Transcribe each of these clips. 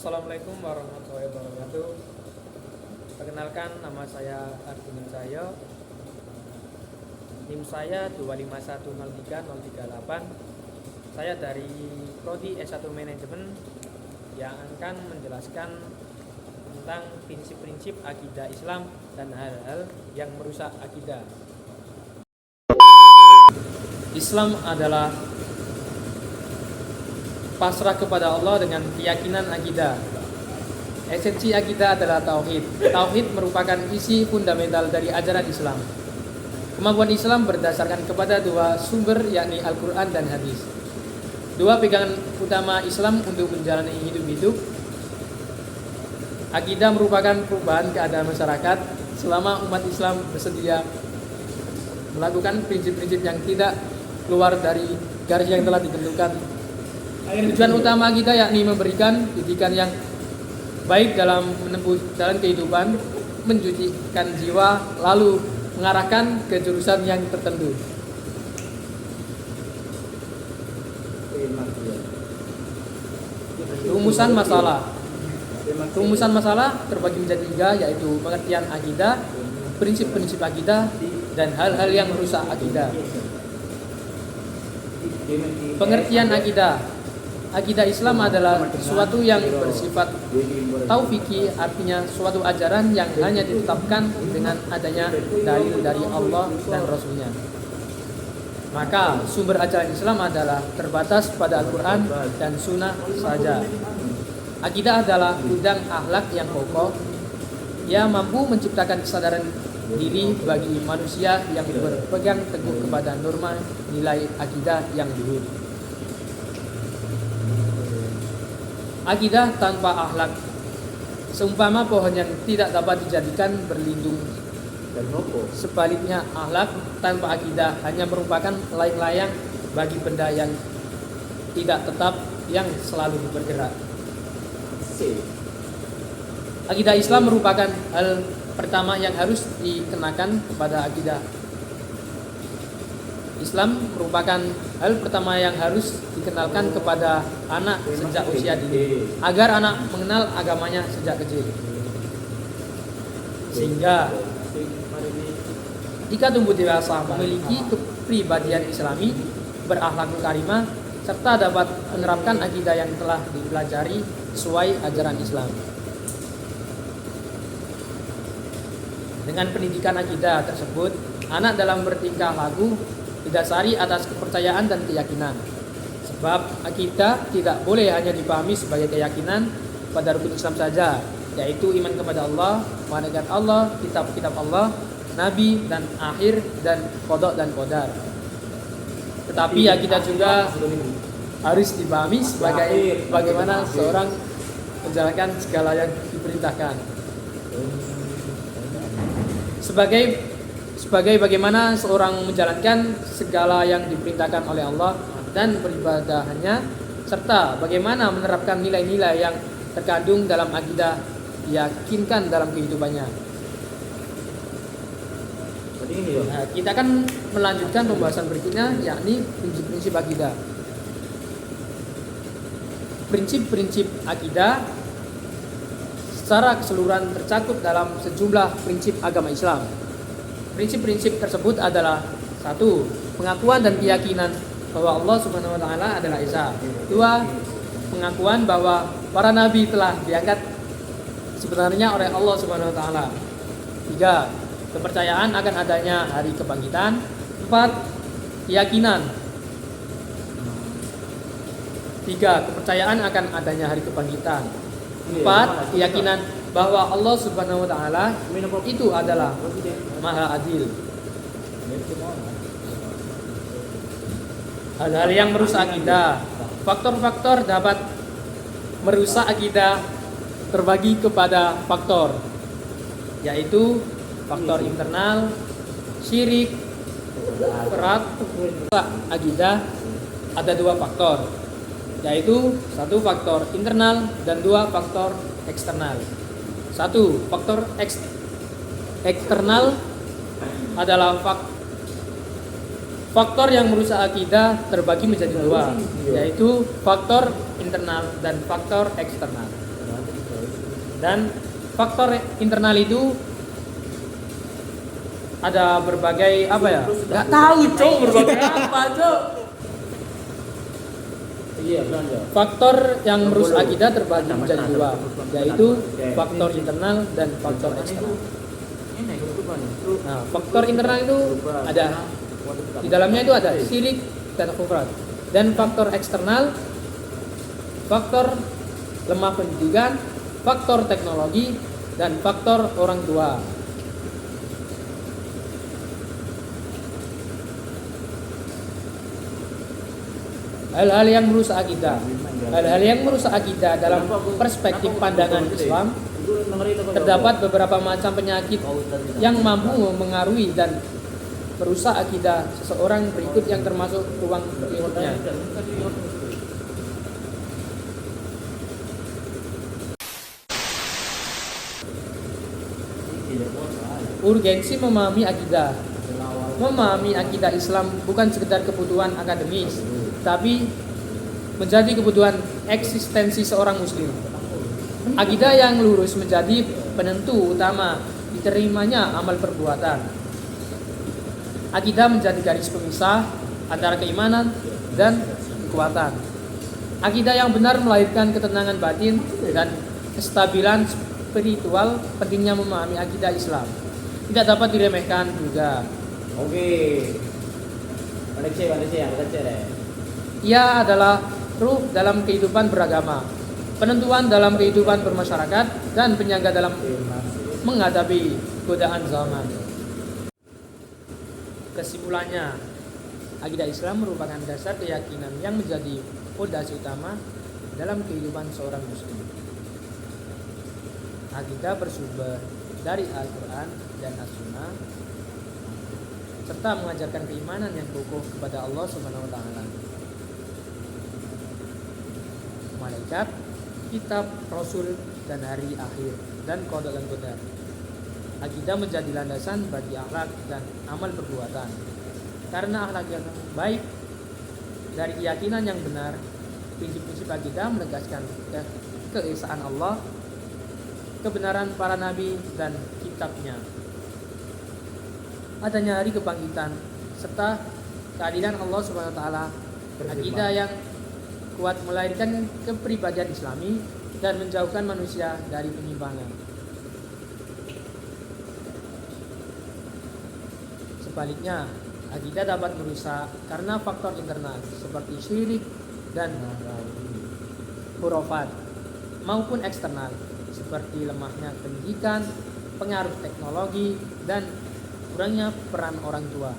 Assalamualaikum warahmatullahi wabarakatuh. Perkenalkan, nama saya Arjuna Cahyo. NIM saya 2510338. Saya dari Prodi S1 Manajemen yang akan menjelaskan tentang prinsip-prinsip akidah Islam dan hal-hal yang merusak akidah. Islam adalah pasrah kepada Allah dengan keyakinan akidah. Esensi akidah adalah tauhid. Tauhid merupakan isi fundamental dari ajaran Islam. Kemampuan Islam berdasarkan kepada dua sumber, yakni Al-Quran dan hadis. Dua pegangan utama Islam untuk menjalani hidup. Akidah merupakan perubahan keadaan masyarakat selama umat Islam bersedia melakukan prinsip-prinsip yang tidak keluar dari garis yang telah ditentukan. Tujuan utama kita yakni memberikan didikan yang baik dalam menempuh jalan kehidupan, mencucikan jiwa, lalu mengarahkan ke jurusan yang tertentu. Rumusan masalah terbagi menjadi tiga, yaitu pengertian akidah, prinsip-prinsip akidah, dan hal-hal yang merusak akidah. Pengertian akidah. Akidah Islam adalah sesuatu yang bersifat taufiki, artinya suatu ajaran yang hanya ditetapkan dengan adanya dalil dari Allah dan Rasulnya. Maka sumber ajaran Islam adalah terbatas pada Al-Quran dan Sunnah saja. Akidah adalah gudang akhlak yang kokoh. Ia mampu menciptakan kesadaran diri bagi manusia yang berpegang teguh kepada norma nilai akidah yang luhur. Akidah tanpa akhlak seumpama pohon yang tidak dapat dijadikan berlindung. Sebaliknya, akhlak tanpa akidah hanya merupakan layang-layang bagi benda yang tidak tetap yang selalu bergerak. Akidah Islam merupakan hal pertama yang harus dikenakan kepada akidah. Islam merupakan hal pertama yang harus dikenalkan kepada anak sejak usia dini, agar anak mengenal agamanya sejak kecil. Sehingga jika tumbuh dewasa memiliki kepribadian Islami, berakhlak karimah, serta dapat menerapkan akidah yang telah dipelajari sesuai ajaran Islam. Dengan pendidikan akidah tersebut, anak dalam bertingkah laku didasari atas kepercayaan dan keyakinan. Sebab akidah tidak boleh hanya dipahami sebagai keyakinan pada rukun Islam saja, yaitu iman kepada Allah, malaikat Allah, kitab-kitab Allah, nabi dan akhir, dan qada dan qadar. Tetapi akidah juga harus dipahami sebagai bagaimana seorang menjalankan segala yang diperintahkan. Sebagai bagaimana seorang menjalankan segala yang diperintahkan oleh Allah dan beribadahnya, serta bagaimana menerapkan nilai-nilai yang terkandung dalam akidah diyakinkan dalam kehidupannya. Nah, kita akan melanjutkan pembahasan berikutnya, yakni prinsip-prinsip akidah. Prinsip-prinsip akidah secara keseluruhan tercakup dalam sejumlah prinsip agama Islam. Prinsip-prinsip tersebut adalah: 1. Pengakuan dan keyakinan bahwa Allah Subhanahu wa taala adalah Esa. 2. Pengakuan bahwa para nabi telah diangkat sebenarnya oleh Allah Subhanahu wa taala. 3. Kepercayaan akan adanya hari kebangkitan. 4. Keyakinan. 3. Kepercayaan akan adanya hari kebangkitan. 4. Keyakinan bahwa Allah Subhanahu wa taala itu adalah Maha Adil. Hal-hal yang merusak akidah. Faktor-faktor dapat merusak akidah terbagi kepada faktor, yaitu faktor internal, syirik, berat. Akidah ada dua faktor, yaitu 1 faktor internal dan 2 faktor eksternal. 1. Faktor eksternal adalah faktor yang merusak akidah terbagi menjadi 2, yaitu faktor internal dan faktor eksternal. Dan faktor internal itu ada berbagai apa ya? Gak tahu cok, berbagai apa cok. Faktor yang merusak akidah terbagi menjadi dua, yaitu faktor internal dan faktor eksternal. Nah, faktor internal itu ada di dalamnya itu ada syirik dan kufran. Dan faktor eksternal, faktor lemah pendidikan, faktor teknologi, dan faktor orang tua. Hal-hal yang merusak akidah. Hal-hal yang merusak akidah dalam perspektif pandangan Islam, terdapat beberapa macam penyakit yang mampu mengaruhi dan merusak akidah seseorang berikut yang termasuk ruang lingkupnya. Urgensi memahami akidah. Memahami akidah Islam bukan sekedar kebutuhan akademis, tapi menjadi kebutuhan eksistensi seorang muslim. Akidah yang lurus menjadi penentu utama diterimanya amal perbuatan. Akidah menjadi garis pemisah antara keimanan dan kekuatan. Akidah yang benar melahirkan ketenangan batin dan kestabilan spiritual. Pentingnya memahami akidah Islam tidak dapat diremehkan juga. Ia adalah ruh dalam kehidupan beragama, penentuan dalam kehidupan bermasyarakat, dan penyangga dalam menghadapi godaan zaman. Kesimpulannya, akidah Islam merupakan dasar keyakinan yang menjadi fondasi utama dalam kehidupan seorang muslim. Akidah bersumber dari Al-Quran dan As-Sunnah, serta mengajarkan keimanan yang kokoh kepada Allah Subhanahu wa Ta'ala, malaikat, kitab, rasul, dan hari akhir, dan qada dan qadar. Akidah menjadi landasan bagi akhlak dan amal perbuatan. Karena akhlak yang baik dari keyakinan yang benar, prinsip-prinsip akidah menegaskan keesaan Allah, kebenaran para nabi dan kitabnya, adanya hari kebangkitan, serta keadilan Allah Subhanahu wa Ta'ala. Akidah yang kuat melahirkan kepribadian Islami dan menjauhkan manusia dari penyimpangan. Sebaliknya, akidah dapat merusak karena faktor internal seperti syirik dan khurafat, maupun eksternal seperti lemahnya pendidikan, pengaruh teknologi, dan kurangnya peran orang tua.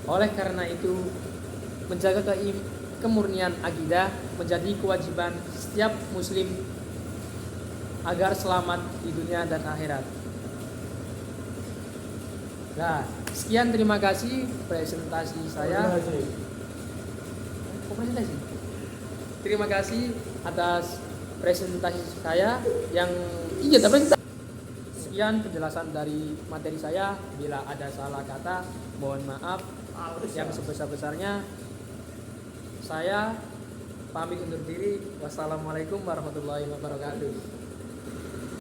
Oleh karena itu, menjaga kemurnian akidah menjadi kewajiban setiap muslim agar selamat di dunia dan akhirat. Nah, sekian, terima kasih presentasi saya. Terima kasih atas presentasi saya yang sekian penjelasan dari materi saya. Bila ada salah kata, mohon maaf yang sebesar-besarnya. Saya pamit undur diri. Wassalamualaikum warahmatullahi wabarakatuh.